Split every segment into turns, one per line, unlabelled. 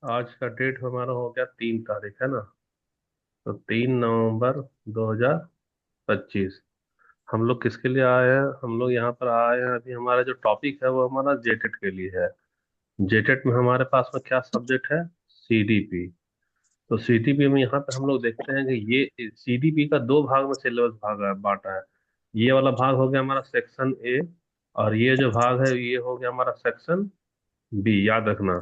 आज का डेट हमारा हो गया 3 तारीख, है ना। तो 3 नवंबर 2025। हम लोग किसके लिए आए हैं? हम लोग यहाँ पर आए हैं, अभी हमारा जो टॉपिक है वो हमारा जेटेट के लिए है। जेटेट में हमारे पास में क्या सब्जेक्ट है? सीडीपी। तो सीडीपी में यहाँ पे हम लोग देखते हैं कि ये सीडीपी का दो भाग में सिलेबस बांटा है। ये वाला भाग हो गया हमारा सेक्शन ए, और ये जो भाग है ये हो गया हमारा सेक्शन बी। याद रखना।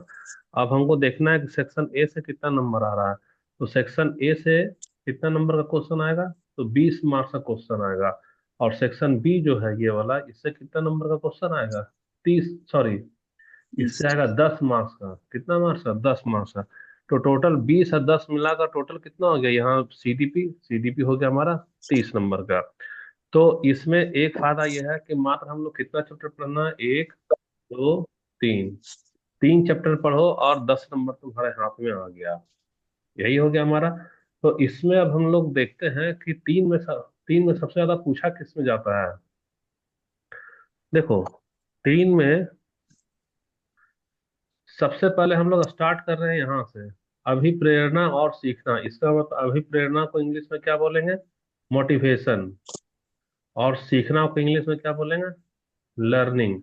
अब हमको देखना है कि सेक्शन ए से कितना नंबर आ रहा है। तो सेक्शन ए से कितना नंबर का क्वेश्चन आएगा? तो 20 मार्क्स का क्वेश्चन आएगा। और सेक्शन बी जो है ये वाला, इससे कितना नंबर का क्वेश्चन आएगा? 30, सॉरी, इससे आएगा 10 मार्क्स का। कितना मार्क्स का? 10 मार्क्स का। तो टोटल 20 और 10 मिलाकर टोटल कितना हो गया यहाँ? सीडीपी सीडीपी हो गया हमारा 30 नंबर का। तो इसमें एक फायदा यह है कि मात्र हम लोग कितना चैप्टर पढ़ना है? एक, दो, तीन। 3 चैप्टर पढ़ो और 10 नंबर तुम्हारे हाथ में आ गया। यही हो गया हमारा। तो इसमें अब हम लोग देखते हैं कि तीन में सबसे ज्यादा पूछा किस में जाता है। देखो, तीन में सबसे पहले हम लोग स्टार्ट कर रहे हैं यहाँ से। अभिप्रेरणा और सीखना, इसका मतलब अभिप्रेरणा को इंग्लिश में क्या बोलेंगे? मोटिवेशन। और सीखना को इंग्लिश में क्या बोलेंगे? लर्निंग।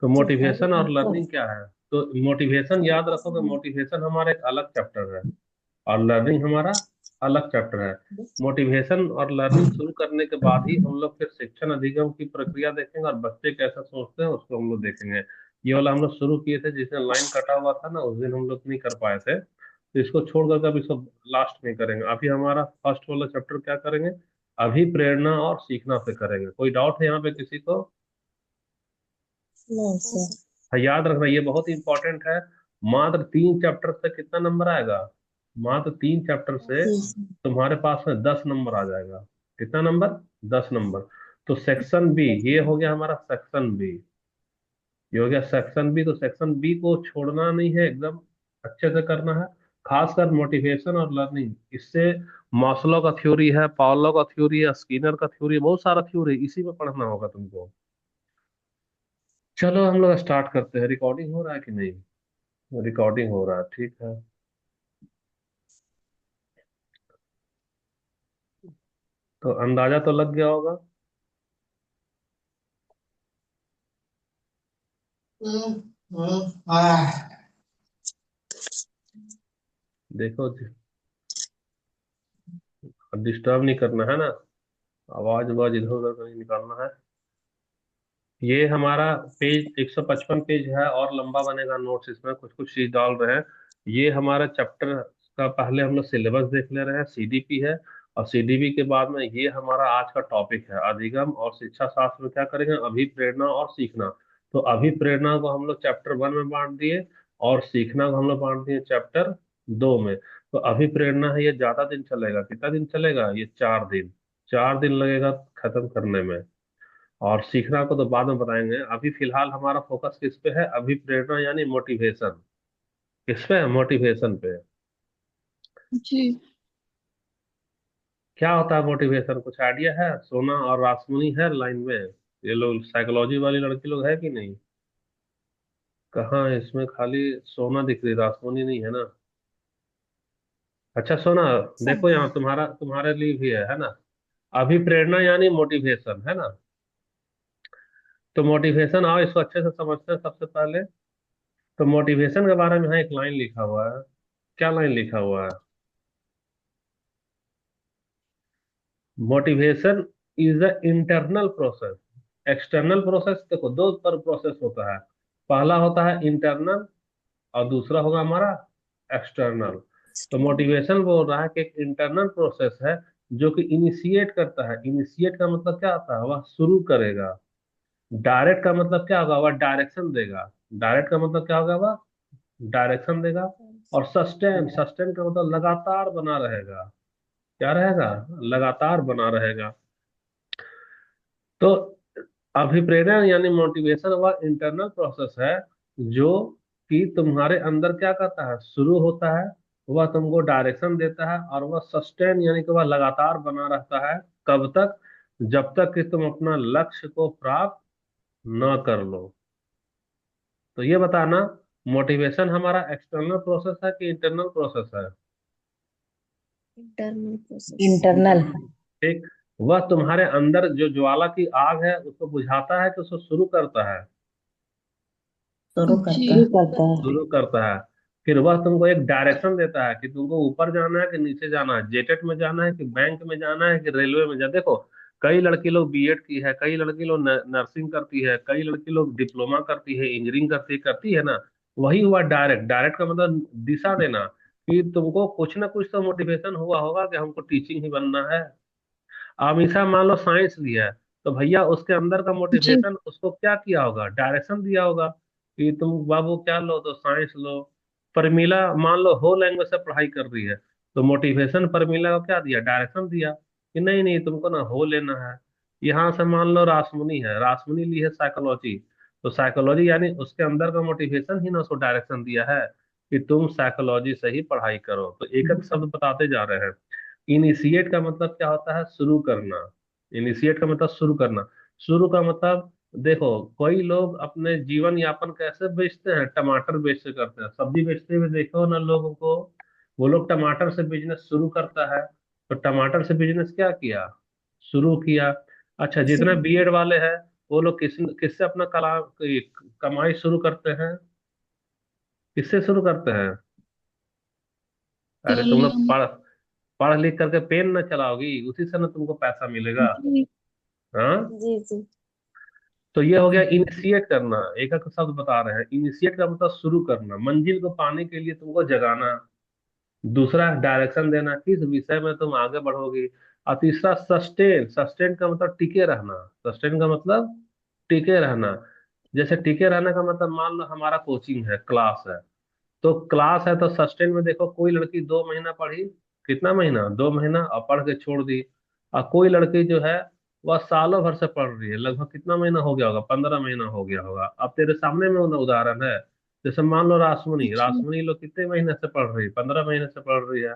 तो मोटिवेशन और लर्निंग क्या है? तो मोटिवेशन याद रखो कि मोटिवेशन हमारा एक अलग चैप्टर है, और लर्निंग हमारा अलग चैप्टर है। मोटिवेशन और लर्निंग शुरू करने के बाद ही हम लोग फिर शिक्षण अधिगम की प्रक्रिया देखेंगे, और बच्चे कैसा सोचते हैं उसको हम लोग देखेंगे। ये वाला हम लोग शुरू किए थे, जिस दिन लाइन कटा हुआ था ना उस दिन हम लोग नहीं कर पाए थे, तो इसको छोड़ करके अब इसको लास्ट में करेंगे। अभी हमारा फर्स्ट वाला चैप्टर क्या करेंगे? अभी प्रेरणा और सीखना पे करेंगे। कोई डाउट है यहाँ पे किसी को?
नहीं सर।
हाँ, याद रखना ये बहुत इंपॉर्टेंट है। मात्र 3 चैप्टर से कितना नंबर आएगा? मात्र 3 चैप्टर से
जी सर।
तुम्हारे पास में 10 नंबर आ जाएगा। कितना नंबर? 10 नंबर। तो सेक्शन बी, ये हो गया हमारा सेक्शन बी। ये हो गया सेक्शन बी। तो सेक्शन बी को छोड़ना नहीं है, एकदम अच्छे से करना है। खासकर मोटिवेशन और लर्निंग, इससे मास्लो का थ्योरी है, पाउलो का थ्योरी है, स्किनर का थ्योरी है, बहुत सारा थ्योरी इसी में पढ़ना होगा तुमको। चलो हम लोग स्टार्ट करते हैं। रिकॉर्डिंग हो रहा है कि नहीं? रिकॉर्डिंग हो रहा है, ठीक है। तो अंदाजा तो लग गया होगा। देखो, डिस्टर्ब नहीं करना है ना। आवाज आवाज इधर उधर का नहीं निकालना है। ये हमारा पेज 155 पेज है, और लंबा बनेगा नोट्स, इसमें कुछ कुछ चीज डाल रहे हैं। ये हमारा चैप्टर का पहले हम लोग सिलेबस देख ले रहे हैं, सीडीपी है। और सीडीपी के बाद में ये हमारा आज का टॉपिक है, अधिगम और शिक्षा शास्त्र में क्या करेंगे? अभिप्रेरणा और सीखना। तो अभिप्रेरणा को हम लोग चैप्टर 1 में बांट दिए, और सीखना को हम लोग बांट दिए चैप्टर 2 में। तो अभिप्रेरणा है, ये ज्यादा दिन चलेगा। कितना दिन चलेगा? ये 4 दिन। 4 दिन लगेगा खत्म करने में। और सीखना को तो बाद में बताएंगे। अभी फिलहाल हमारा फोकस किस पे है? अभी प्रेरणा यानी मोटिवेशन। किस पे है? मोटिवेशन पे।
जी।
क्या होता है मोटिवेशन? कुछ आइडिया है? सोना और रासमुनी है लाइन में? ये लोग साइकोलॉजी वाली लड़की लोग है कि नहीं? कहाँ है? इसमें खाली सोना दिख रही, रासमुनी नहीं है ना। अच्छा सोना, देखो
सब
यहाँ तुम्हारा तुम्हारे लिए भी है ना। अभी प्रेरणा यानी मोटिवेशन, है ना। तो मोटिवेशन, आओ इसको अच्छे से समझते हैं सबसे पहले। तो मोटिवेशन के बारे में यहाँ एक लाइन लिखा हुआ है। क्या लाइन लिखा हुआ है? Motivation is a internal process. External process, देखो दो पर प्रोसेस होता है। पहला होता है इंटरनल, और दूसरा होगा हमारा एक्सटर्नल। तो मोटिवेशन बोल रहा है कि एक इंटरनल प्रोसेस है जो कि इनिशिएट करता है। इनिशिएट का मतलब क्या होता है? वह शुरू करेगा। डायरेक्ट का मतलब क्या होगा? वह डायरेक्शन देगा। डायरेक्ट का मतलब क्या होगा? वह डायरेक्शन देगा। और सस्टेन, सस्टेन का मतलब लगातार बना रहेगा। क्या रहेगा? लगातार बना रहेगा। तो अभिप्रेरण यानी मोटिवेशन वह इंटरनल प्रोसेस है जो कि तुम्हारे अंदर क्या करता है? शुरू होता है। वह तुमको डायरेक्शन देता है, और वह सस्टेन यानी कि वह लगातार बना रहता है। कब तक? जब तक कि तुम अपना लक्ष्य को प्राप्त न कर लो। तो ये बताना मोटिवेशन हमारा एक्सटर्नल प्रोसेस है कि इंटरनल प्रोसेस है?
Internal process.
इंटरनल।
ठीक। वह तुम्हारे अंदर जो ज्वाला की आग है उसको बुझाता है कि उसको शुरू करता है?
शुरू
जी।
करता है। करता है।
शुरू करता है। फिर वह तुमको एक डायरेक्शन देता है कि तुमको ऊपर जाना है कि नीचे जाना है, जेटेट में जाना है कि बैंक में जाना है कि रेलवे में जाना। देखो, कई लड़की लोग बीएड की है, कई लड़की लोग नर्सिंग करती है, कई लड़की लोग डिप्लोमा करती है, इंजीनियरिंग करती है ना। वही हुआ डायरेक्ट। डायरेक्ट का मतलब दिशा देना, कि तुमको कुछ ना कुछ तो मोटिवेशन हुआ होगा कि हमको टीचिंग ही बनना है। हमेशा मान लो साइंस लिया है, तो भैया उसके अंदर का
जी।
मोटिवेशन उसको क्या किया होगा, डायरेक्शन दिया होगा कि तुम बाबू क्या लो, तो साइंस लो। परमिला मान लो हो लैंग्वेज से पढ़ाई कर रही है, तो मोटिवेशन परमिला को क्या दिया, डायरेक्शन दिया कि नहीं नहीं तुमको ना हो लेना है। यहाँ से मान लो रासमुनी है, रासमुनी ली है साइकोलॉजी, तो साइकोलॉजी यानी उसके अंदर का मोटिवेशन ही ना उसको डायरेक्शन दिया है कि तुम साइकोलॉजी से ही पढ़ाई करो। तो एक एक शब्द बताते जा रहे हैं। इनिशिएट का मतलब क्या होता है, शुरू करना। इनिशिएट का मतलब शुरू करना। शुरू का मतलब, देखो, कोई लोग अपने जीवन यापन कैसे बेचते हैं, टमाटर बेच से करते हैं, सब्जी बेचते हुए देखो ना लोगों को। वो लोग टमाटर से बिजनेस शुरू करता है, तो टमाटर से बिजनेस क्या किया, शुरू किया। अच्छा, जितने बीएड वाले हैं, वो लोग किससे अपना कमाई शुरू करते हैं, किससे शुरू करते हैं? अरे तुम लोग
कलम।
पढ़ पढ़ लिख करके पेन न चलाओगी, उसी से ना तुमको पैसा मिलेगा।
जी।
हाँ।
जी जी।
तो ये हो गया इनिशिएट करना। एक एक शब्द बता रहे हैं। इनिशिएट का मतलब शुरू करना, मंजिल को पाने के लिए तुमको जगाना। दूसरा, डायरेक्शन देना, किस विषय में तुम आगे बढ़ोगी। और तीसरा, सस्टेन। सस्टेन का मतलब टिके रहना। सस्टेन का मतलब टिके रहना। जैसे टिके रहने का मतलब, मान लो हमारा कोचिंग है, क्लास है, तो क्लास है तो सस्टेन में देखो, कोई लड़की 2 महीना पढ़ी, कितना महीना, 2 महीना, और पढ़ के छोड़ दी। और कोई लड़की जो है, वह सालों भर से पढ़ रही है, लगभग कितना महीना हो गया होगा, 15 महीना हो गया होगा। अब तेरे सामने में उदाहरण है। जैसे मान लो रासमुनी,
जी।
रासमुनी लोग कितने महीने से पढ़ रही है, 15 महीने से पढ़ रही है।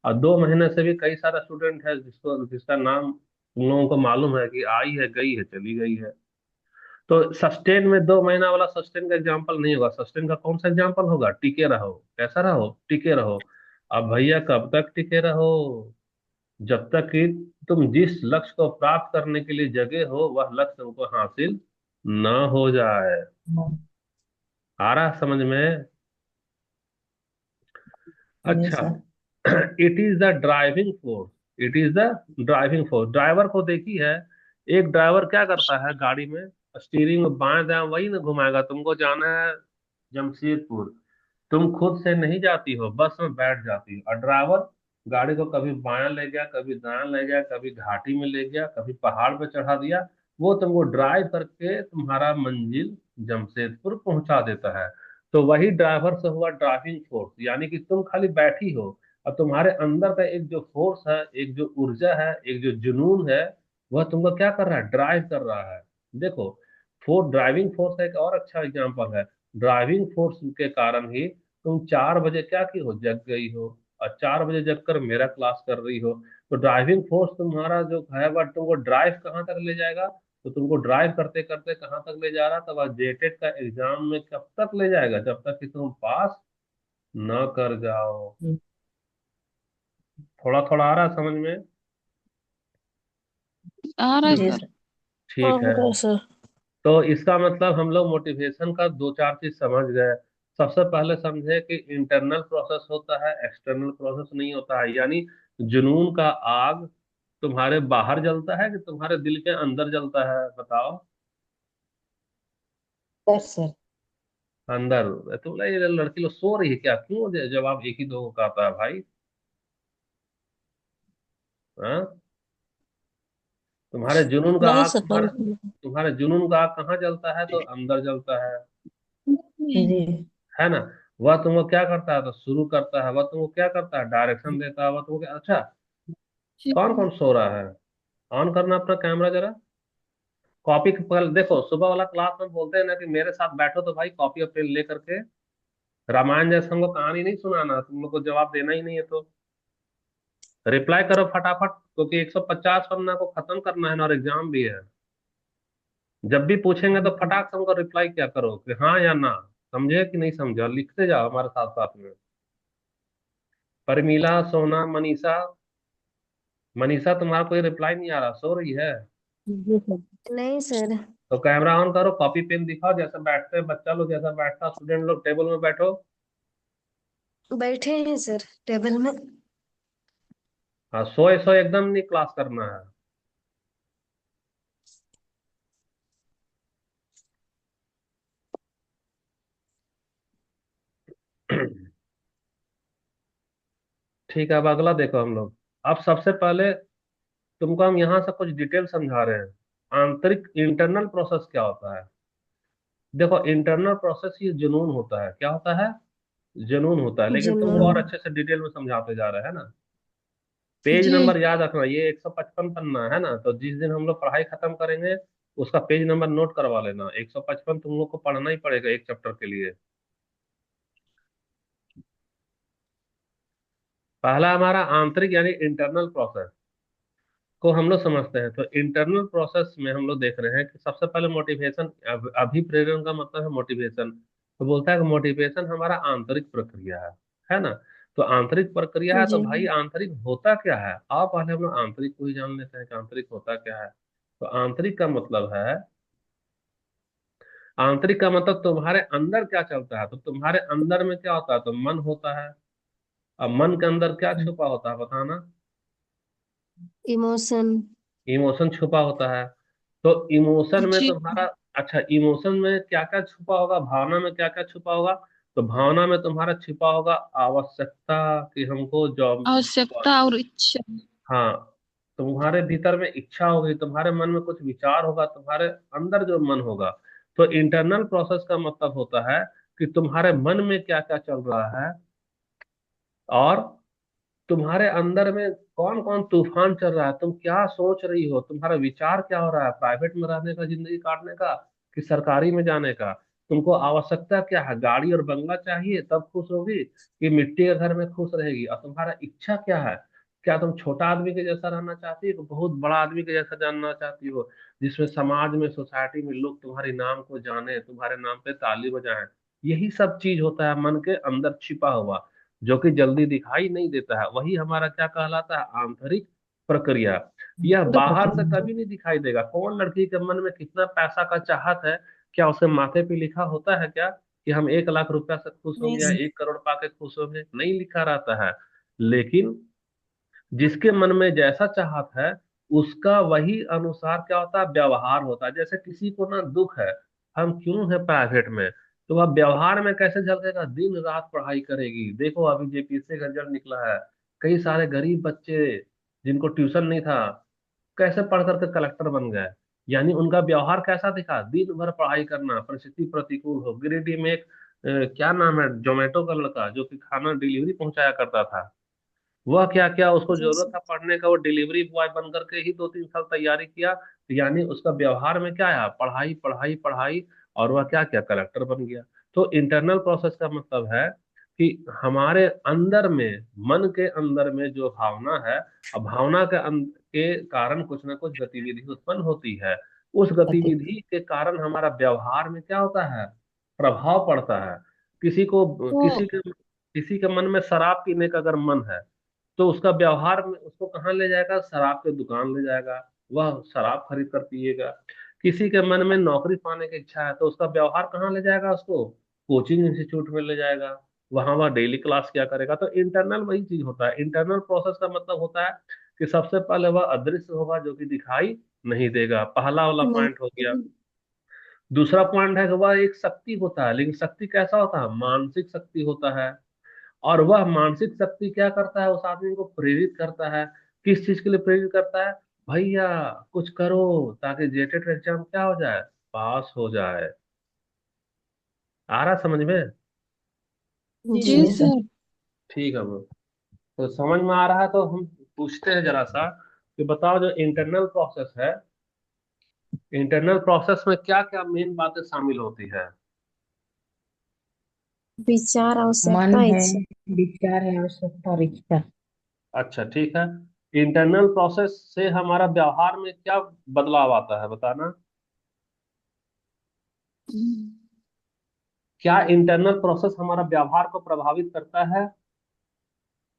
और 2 महीने से भी कई सारा स्टूडेंट है जिसका नाम तुम लोगों को मालूम है कि आई है, गई है, चली गई है। तो सस्टेन में 2 महीना वाला सस्टेन का एग्जाम्पल नहीं होगा। सस्टेन का कौन सा एग्जाम्पल होगा, टिके रहो। कैसा रहो, टिके रहो। अब भैया कब तक टिके रहो, जब तक कि तुम जिस लक्ष्य को प्राप्त करने के लिए जगे हो वह लक्ष्य तुमको हासिल न हो जाए। आ रहा समझ में?
जी
अच्छा।
Sir.
It is the driving force. It is the driving force. Driver को देखी है, एक ड्राइवर क्या करता है गाड़ी में, स्टीयरिंग बाएं दाएं वही ना घुमाएगा। तुमको जाना है जमशेदपुर, तुम खुद से नहीं जाती हो, बस में बैठ जाती हो, और ड्राइवर गाड़ी को कभी बायां ले गया, कभी दायां ले गया, कभी घाटी में ले गया, कभी पहाड़ पे चढ़ा दिया। वो तुमको ड्राइव करके तुम्हारा मंजिल जमशेदपुर पहुंचा देता है। तो वही ड्राइवर से हुआ ड्राइविंग फोर्स, यानी कि तुम खाली बैठी हो, और तुम्हारे अंदर का एक जो फोर्स है, एक जो ऊर्जा है, एक जो जुनून है, वह तुमको क्या कर रहा है, ड्राइव कर रहा है। देखो, ड्राइविंग फोर्स का एक और अच्छा एग्जांपल है। ड्राइविंग फोर्स के कारण ही तुम 4 बजे क्या की हो, जग गई हो, और 4 बजे जग कर मेरा क्लास कर रही हो। तो ड्राइविंग फोर्स तुम्हारा जो है वह तुमको ड्राइव कहाँ तक ले जाएगा, तो तुमको ड्राइव करते करते कहाँ तक ले जा रहा था, वह जेटेट का एग्जाम में कब तक ले जाएगा, जब तक कि तुम पास न कर जाओ। थोड़ा थोड़ा आ रहा है समझ में?
आ रहा है
जी
सर।
सर। हाँ
ठीक
हो
है।
रहा है सर।
तो इसका मतलब हम लोग मोटिवेशन का दो चार चीज समझ गए। सबसे पहले समझे कि इंटरनल प्रोसेस होता है, एक्सटर्नल प्रोसेस नहीं होता है। यानी जुनून का आग तुम्हारे बाहर जलता है कि तुम्हारे दिल के अंदर जलता है, बताओ?
Sir sir.
अंदर। तो बोला, ये लड़की लोग सो रही है क्या, क्यों जवाब एक ही दो का आता है भाई? हाँ? तुम्हारे जुनून का
नहीं
आग,
सर
तुम्हारा
पढ़।
तुम्हारे जुनून का आग कहाँ जलता है, तो अंदर जलता है।
जी।
है ना? वह तुमको क्या करता है, तो शुरू करता है। वह तुमको क्या करता है, डायरेक्शन देता है। वह तुमको अच्छा,
जी।
कौन कौन सो रहा है, ऑन करना अपना कैमरा जरा। कॉपी पर देखो, सुबह वाला क्लास में बोलते हैं ना कि मेरे साथ बैठो, तो भाई कॉपी और पेन ले करके रामायण जैसे हमको कहानी नहीं सुनाना, तुम लोग को जवाब देना ही नहीं है, तो रिप्लाई करो फटाफट, क्योंकि 150 पन्ना को खत्म करना है ना, और एग्जाम भी है। जब भी पूछेंगे तो फटाक से हमको रिप्लाई क्या करो कि हाँ या ना। समझे कि नहीं समझा? लिखते जाओ हमारे साथ साथ में। परमीला, सोना, मनीषा। मनीषा तुम्हारा कोई रिप्लाई नहीं आ रहा, सो रही है?
जी सर।
नहीं सर।
तो कैमरा ऑन करो, कॉपी पेन दिखाओ, जैसे बैठते हैं बच्चा लोग, जैसा बैठता स्टूडेंट लोग, टेबल में बैठो।
बैठे हैं सर टेबल में।
हाँ, सोए सोए एकदम नहीं क्लास करना है। ठीक है, अब अगला देखो हम लोग। अब सबसे पहले तुमको हम यहाँ से कुछ डिटेल समझा रहे हैं। आंतरिक इंटरनल प्रोसेस क्या होता है? देखो, इंटरनल प्रोसेस ये जुनून होता है। क्या होता है? जुनून होता है, लेकिन तुमको और
जुनून।
अच्छे से डिटेल में समझाते जा रहे हैं ना। पेज
जी।
नंबर याद रखना, ये 155 पन्ना है ना, तो जिस दिन हम लोग पढ़ाई खत्म करेंगे उसका पेज नंबर नोट करवा लेना। 155 तुम लोग को पढ़ना ही पड़ेगा एक चैप्टर के लिए। पहला हमारा आंतरिक यानी इंटरनल प्रोसेस को हम लोग समझते हैं। तो इंटरनल प्रोसेस में हम लोग देख रहे हैं कि सबसे पहले मोटिवेशन, अभिप्रेरण का मतलब है मोटिवेशन। तो बोलता है कि मोटिवेशन हमारा आंतरिक प्रक्रिया है ना। तो आंतरिक प्रक्रिया है, तो
जी।
भाई आंतरिक होता क्या है? आप पहले हम लोग आंतरिक को ही जान लेते हैं कि आंतरिक होता क्या है। तो आंतरिक का मतलब है, आंतरिक का मतलब तुम्हारे अंदर क्या चलता है। तो तुम्हारे अंदर में क्या होता है? तो मन होता है। अब मन के अंदर क्या छुपा होता है बताना?
इमोशन।
इमोशन छुपा होता है। तो इमोशन में
जी।
तुम्हारा, अच्छा, इमोशन में क्या क्या छुपा होगा, भावना में क्या क्या छुपा होगा? तो भावना में तुम्हारा छुपा होगा आवश्यकता, कि हमको जॉब।
आवश्यकता और इच्छा।
हाँ, तुम्हारे भीतर में इच्छा होगी, तुम्हारे मन में कुछ विचार होगा, तुम्हारे अंदर जो मन होगा। तो इंटरनल प्रोसेस का मतलब होता है कि तुम्हारे मन में क्या क्या चल रहा है, और तुम्हारे अंदर में कौन कौन तूफान चल रहा है, तुम क्या सोच रही हो, तुम्हारा विचार क्या हो रहा है, प्राइवेट में रहने का, जिंदगी काटने का, कि सरकारी में जाने का। तुमको आवश्यकता क्या है? गाड़ी और बंगला चाहिए तब खुश होगी, कि मिट्टी के घर में खुश रहेगी? और तुम्हारा इच्छा क्या है? क्या तुम छोटा आदमी के जैसा रहना चाहती हो, बहुत बड़ा आदमी के जैसा जानना चाहती हो, जिसमें समाज में, सोसाइटी में लोग तुम्हारे नाम को जाने, तुम्हारे नाम पे ताली बजाएं? यही सब चीज होता है मन के अंदर छिपा हुआ, जो कि जल्दी दिखाई नहीं देता है। वही हमारा क्या कहलाता है? आंतरिक प्रक्रिया। यह बाहर से कभी नहीं दिखाई देगा। कौन लड़की के मन में कितना पैसा का चाहत है, क्या उसके माथे पे लिखा होता है क्या कि हम 1 लाख रुपया से खुश
नहीं
होंगे या
सर।
1 करोड़ पाके खुश होंगे? नहीं लिखा रहता है। लेकिन जिसके मन में जैसा चाहत है, उसका वही अनुसार क्या होता है? व्यवहार होता है। जैसे किसी को ना दुख है, हम क्यों है प्राइवेट में, तो वह व्यवहार में कैसे झलकेगा? दिन रात पढ़ाई करेगी। देखो अभी जेपीएससी का रिजल्ट निकला है, कई सारे गरीब बच्चे जिनको ट्यूशन नहीं था, कैसे पढ़ करके कलेक्टर बन गए। यानी उनका व्यवहार कैसा दिखा? दिन भर पढ़ाई करना, परिस्थिति प्रतिकूल हो। गिरिडीह में एक क्या नाम है, जोमेटो का लड़का जो कि खाना डिलीवरी पहुंचाया करता था, वह क्या क्या उसको
जी
जरूरत
सर।
था पढ़ने का, वो डिलीवरी बॉय बन करके ही 2-3 साल तैयारी किया। यानी उसका व्यवहार में क्या आया? पढ़ाई पढ़ाई पढ़ाई। और वह क्या क्या कलेक्टर बन गया। तो इंटरनल प्रोसेस का मतलब है कि हमारे अंदर में, मन के अंदर में जो भावना है, और भावना के कारण कुछ ना कुछ गतिविधि उत्पन्न होती है। उस गतिविधि के कारण हमारा व्यवहार में क्या होता है? प्रभाव पड़ता है। किसी को,
तो
किसी के मन में शराब पीने का अगर मन है, तो उसका व्यवहार में उसको कहाँ ले जाएगा? शराब के दुकान ले जाएगा, वह शराब खरीद कर पिएगा। किसी के मन में नौकरी पाने की इच्छा है, तो उसका व्यवहार कहाँ ले जाएगा? उसको कोचिंग इंस्टीट्यूट में ले जाएगा, वहां वह डेली क्लास क्या करेगा। तो इंटरनल वही चीज होता है। इंटरनल प्रोसेस का मतलब होता है कि सबसे पहले वह अदृश्य होगा, जो कि दिखाई नहीं देगा। पहला वाला
नहीं।
पॉइंट हो गया। दूसरा पॉइंट है कि वह एक शक्ति होता है, लेकिन शक्ति कैसा होता है? मानसिक शक्ति होता है। और वह मानसिक शक्ति क्या करता है? उस आदमी को प्रेरित करता है। किस चीज के लिए प्रेरित करता है? भैया कुछ करो, ताकि जेटेट एग्जाम क्या हो जाए? पास हो जाए। आ रहा समझ में?
जी।
जी सर।
ठीक है वो, तो समझ में आ रहा है, तो हम पूछते हैं जरा सा कि बताओ, जो इंटरनल प्रोसेस है, इंटरनल प्रोसेस में क्या क्या मेन बातें शामिल होती है?
विचार,
मन
आवश्यकता,
है,
इच्छा।
विचार है, आवश्यकता और इच्छा।
अच्छा ठीक है। इंटरनल प्रोसेस से हमारा व्यवहार में क्या बदलाव आता है बताना? क्या इंटरनल प्रोसेस हमारा व्यवहार को प्रभावित करता है?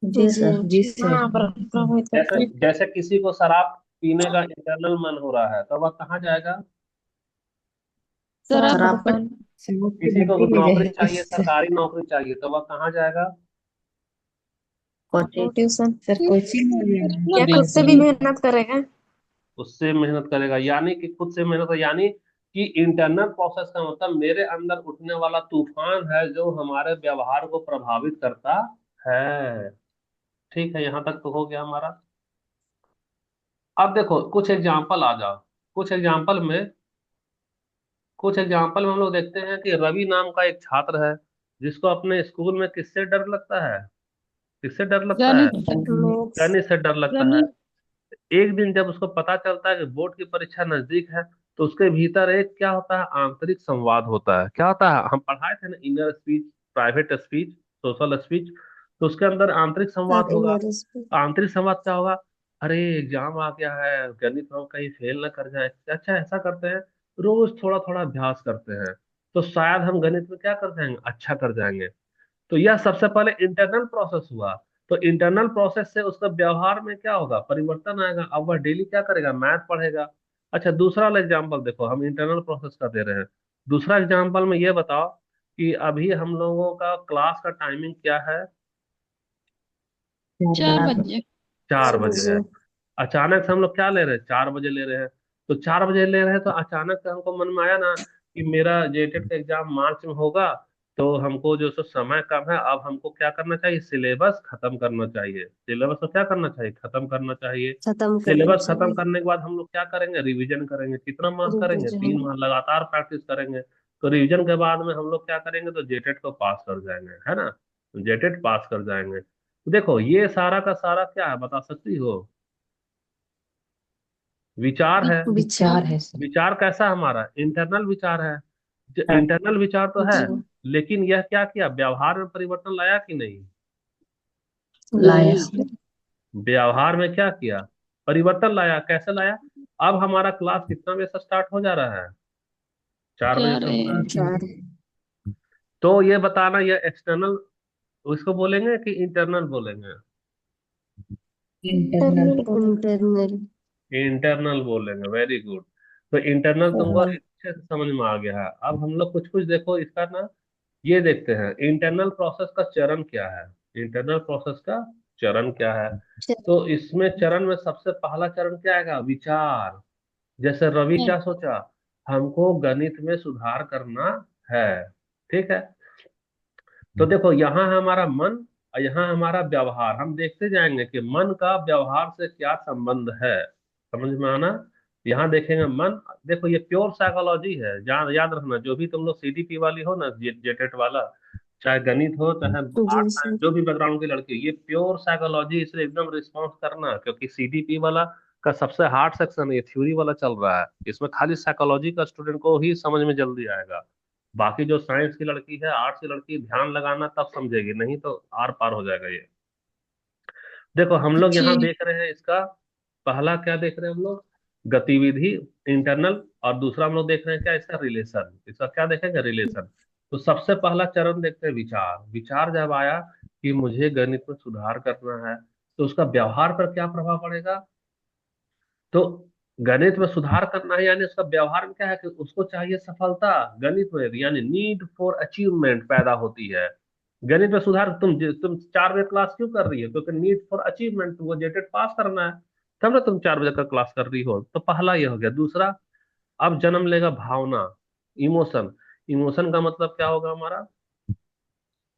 जी
जी
सर, जी सर।
हाँ प्रभावित
जैसे
करता है।
जैसे किसी को शराब पीने का इंटरनल मन हो रहा है तो वह कहाँ जाएगा?
सर
शराब
आप
दुकान।
दुकान समझ की
किसी को
गलती ले
नौकरी
गए
चाहिए,
सर।
सरकारी नौकरी चाहिए, तो वह कहाँ जाएगा?
कोचिंग।
ट्यूशन।
सर कोचिंग में
या
जाएंगे
खुद से
सर।
भी मेहनत करेगा।
उससे मेहनत करेगा, यानी कि खुद से मेहनत, यानी कि इंटरनल प्रोसेस का मतलब मेरे अंदर उठने वाला तूफान है जो हमारे व्यवहार को प्रभावित करता है। ठीक है, यहां तक तो हो गया हमारा। अब देखो कुछ एग्जाम्पल आ जाओ। कुछ एग्जाम्पल में कुछ एग्जाम्पल में हम लोग देखते हैं कि रवि नाम का एक छात्र है जिसको अपने स्कूल में किससे डर लगता है? किससे डर लगता है?
गणित।
मैथ्स।
गणित से डर लगता है।
गणित।
एक दिन जब उसको पता चलता है कि बोर्ड की परीक्षा नजदीक है, तो उसके भीतर एक क्या होता है, आंतरिक संवाद होता है। क्या होता है? हम पढ़ाए थे ना, inner speech, private speech, social speech. तो उसके अंदर आंतरिक
हाँ
संवाद होगा।
Inner speech.
आंतरिक संवाद क्या होगा? अरे एग्जाम आ गया है, गणित में हम कहीं फेल ना कर जाए। अच्छा, ऐसा करते हैं, रोज थोड़ा थोड़ा अभ्यास करते हैं, तो शायद हम गणित में क्या कर जाएंगे, अच्छा कर जाएंगे। तो यह सबसे पहले इंटरनल प्रोसेस हुआ। तो इंटरनल प्रोसेस से उसका व्यवहार में क्या होगा, परिवर्तन आएगा। अब वह डेली क्या करेगा, मैथ पढ़ेगा। अच्छा, दूसरा वाला एग्जाम्पल देखो, हम इंटरनल प्रोसेस का दे रहे हैं। दूसरा एग्जाम्पल में ये बताओ कि अभी हम लोगों का क्लास का टाइमिंग क्या है?
4 बजे।
4 बजे है।
जी
अचानक से हम लोग क्या ले रहे हैं, 4 बजे ले रहे हैं। तो 4 बजे ले रहे हैं, तो अचानक से हमको मन में आया ना कि मेरा जेटेट का एग्जाम मार्च में होगा। तो हमको जो सो समय कम है, अब हमको क्या करना चाहिए, सिलेबस खत्म करना चाहिए। सिलेबस को क्या करना चाहिए, खत्म करना चाहिए।
खत्म करना
सिलेबस खत्म
चाहिए।
करने के बाद हम लोग क्या करेंगे, रिवीजन करेंगे। कितना माह करेंगे,
रिवीजन।
3 माह लगातार प्रैक्टिस करेंगे। तो रिवीजन के बाद में हम लोग क्या करेंगे, तो जेटेट को पास कर जाएंगे, है ना। जेटेट पास कर जाएंगे। देखो ये सारा का सारा क्या है, बता सकती हो? विचार है।
विचार है सर।
विचार कैसा हमारा, इंटरनल विचार है। जो
हाँ,
इंटरनल विचार तो है,
जी
लेकिन यह क्या किया, व्यवहार में परिवर्तन लाया कि नहीं?
लाया।
लाया।
व्यवहार में क्या किया, परिवर्तन लाया। कैसे लाया? अब हमारा क्लास कितना बजे से स्टार्ट हो जा रहा है? 4 बजे से हो रहा है।
चार।
तो ये बताना, ये एक्सटर्नल उसको बोलेंगे कि इंटरनल बोलेंगे?
इंटरनल।
इंटरनल।
इंटरनल बोलेंगे, वेरी गुड। तो इंटरनल तुमको
हाँ।
अच्छे से समझ में आ गया है। अब हम लोग कुछ कुछ देखो इसका ना, ये देखते हैं इंटरनल प्रोसेस का चरण क्या है। इंटरनल प्रोसेस का चरण क्या है? तो इसमें चरण में सबसे पहला चरण क्या आएगा, विचार। जैसे रवि क्या सोचा, हमको गणित में सुधार करना है। ठीक है। तो देखो यहाँ है हमारा मन, और यहाँ हमारा व्यवहार। हम देखते जाएंगे कि मन का व्यवहार से क्या संबंध है। समझ में आना। यहाँ देखेंगे मन। देखो ये प्योर साइकोलॉजी है, याद रखना। जो भी तुम लोग सीडीपी वाली हो ना, जेटेट वाला, चाहे गणित हो चाहे
जी
आर्ट साइंस,
सर।
जो भी बैकग्राउंड की लड़की, ये प्योर साइकोलॉजी, इसलिए एकदम रिस्पॉन्स करना, क्योंकि सीडीपी वाला का सबसे हार्ड सेक्शन है, ये थ्योरी वाला चल रहा है। इसमें खाली साइकोलॉजी का स्टूडेंट को ही समझ में जल्दी आएगा। बाकी जो साइंस की लड़की है, आर्ट्स की लड़की, ध्यान लगाना तब समझेगी, नहीं तो आर पार हो जाएगा ये। देखो हम लोग
जी।
यहाँ देख रहे हैं इसका पहला क्या देख रहे हैं हम लोग, गतिविधि, इंटरनल। और दूसरा हम लोग देख रहे हैं क्या, इसका रिलेशन। इसका क्या देखेंगे, रिलेशन। तो सबसे पहला चरण देखते हैं विचार। विचार जब आया कि मुझे गणित में सुधार करना है, तो उसका व्यवहार पर क्या प्रभाव पड़ेगा। तो गणित में सुधार करना है, यानी उसका व्यवहार में क्या है कि उसको चाहिए सफलता। गणित में यानी नीड फॉर अचीवमेंट पैदा होती है। गणित में सुधार, तुम 4 बजे क्लास क्यों कर रही हो, क्योंकि नीड फॉर अचीवमेंट, तुमको जेटेड पास करना है। तब ना तुम 4 बजे का क्लास कर रही हो। तो पहला ये हो गया। दूसरा, अब जन्म लेगा भावना, इमोशन। इमोशन का मतलब क्या होगा हमारा,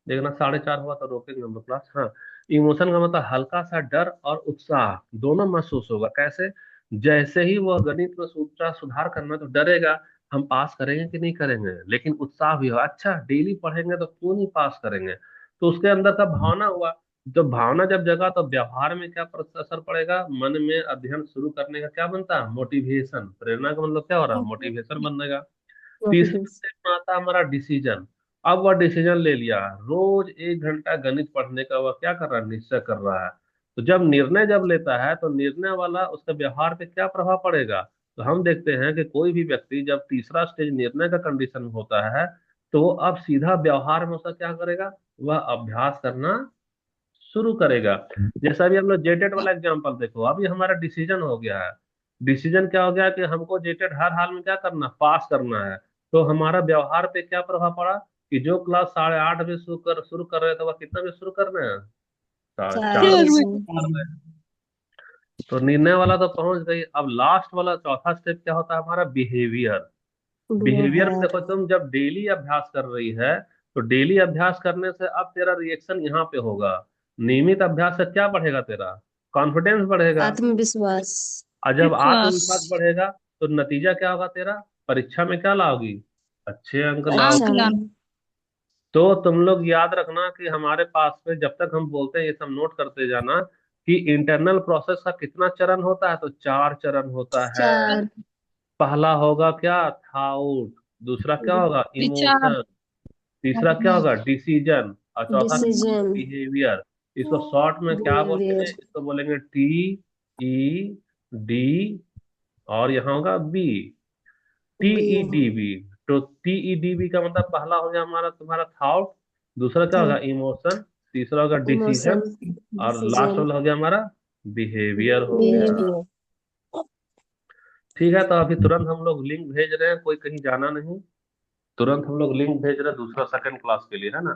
देखना 4:30 हुआ तो रोकेंगे हम लोग क्लास। हाँ, इमोशन का मतलब हल्का सा डर और उत्साह दोनों महसूस होगा। कैसे? जैसे ही वह गणित में सोचा सुधार करना, तो डरेगा हम पास करेंगे कि नहीं करेंगे, लेकिन उत्साह भी हो, अच्छा डेली पढ़ेंगे तो क्यों नहीं पास करेंगे। तो उसके अंदर का भावना हुआ। जब भावना जब जगा, तो व्यवहार में क्या असर पड़ेगा, मन में अध्ययन शुरू करने का क्या बनता है, मोटिवेशन। प्रेरणा का मतलब क्या हो रहा है, मोटिवेशन बनेगा। तीसरा
मोटिवेशन।
स्टेप में आता है हमारा डिसीजन। अब वह डिसीजन ले लिया, रोज 1 घंटा गणित पढ़ने का वह क्या कर रहा है, निश्चय कर रहा है। तो जब निर्णय जब लेता है, तो निर्णय वाला उसका व्यवहार पे क्या प्रभाव पड़ेगा। तो हम देखते हैं कि कोई भी व्यक्ति जब तीसरा स्टेज निर्णय का कंडीशन होता है, तो अब सीधा व्यवहार में उसका क्या करेगा, वह अभ्यास करना शुरू करेगा। जैसा अभी हम लोग जेटेट वाला एग्जांपल देखो, अभी हमारा डिसीजन हो गया है। डिसीजन क्या हो गया कि हमको जेटेट हर हाल में क्या करना, पास करना है। तो हमारा व्यवहार पे क्या प्रभाव पड़ा कि जो क्लास 8:30 बजे शुरू कर रहे थे, वह कितना बजे शुरू कर रहे हैं, साढ़े
चार
चार बजे
4 बजे।
बजे
कर रहे हैं। तो निर्णय वाला तो पहुंच गई। अब लास्ट वाला चौथा स्टेप क्या होता है, हमारा बिहेवियर। बिहेवियर में
बिहेवियर।
देखो, तुम जब डेली अभ्यास कर रही है, तो डेली अभ्यास करने से अब तेरा रिएक्शन यहाँ पे होगा। नियमित अभ्यास से क्या बढ़ेगा, तेरा कॉन्फिडेंस बढ़ेगा।
आत्मविश्वास।
और जब
विश्वास।
आत्मविश्वास बढ़ेगा, तो नतीजा क्या होगा तेरा, परीक्षा में क्या लाओगी, अच्छे अंक
अच्छा।
लाओगी।
आकलन।
तो तुम लोग याद रखना कि हमारे पास में जब तक हम बोलते हैं, ये सब नोट करते जाना कि इंटरनल प्रोसेस का कितना चरण होता है, तो 4 चरण होता है।
चार।
पहला होगा क्या, थाउट। दूसरा क्या होगा,
विचार।
इमोशन। तीसरा क्या होगा, डिसीजन। और चौथा क्या होगा,
डिसीजन।
बिहेवियर। इसको शॉर्ट में क्या बोलेंगे,
बिहेवियर।
इसको बोलेंगे TED। और यहाँ होगा बी,
बी।
TEDB। तो TEDB का मतलब पहला हो गया हमारा तुम्हारा थॉट, दूसरा क्या होगा, इमोशन, तीसरा होगा
इमोशन।
डिसीजन, और लास्ट
डिसीजन।
वाला हो गया हमारा बिहेवियर हो गया।
बिहेवियर।
ठीक है, तो अभी तुरंत हम लोग लिंक भेज रहे हैं, कोई कहीं जाना नहीं। तुरंत हम लोग लिंक भेज रहे हैं दूसरा सेकंड क्लास के लिए, है ना।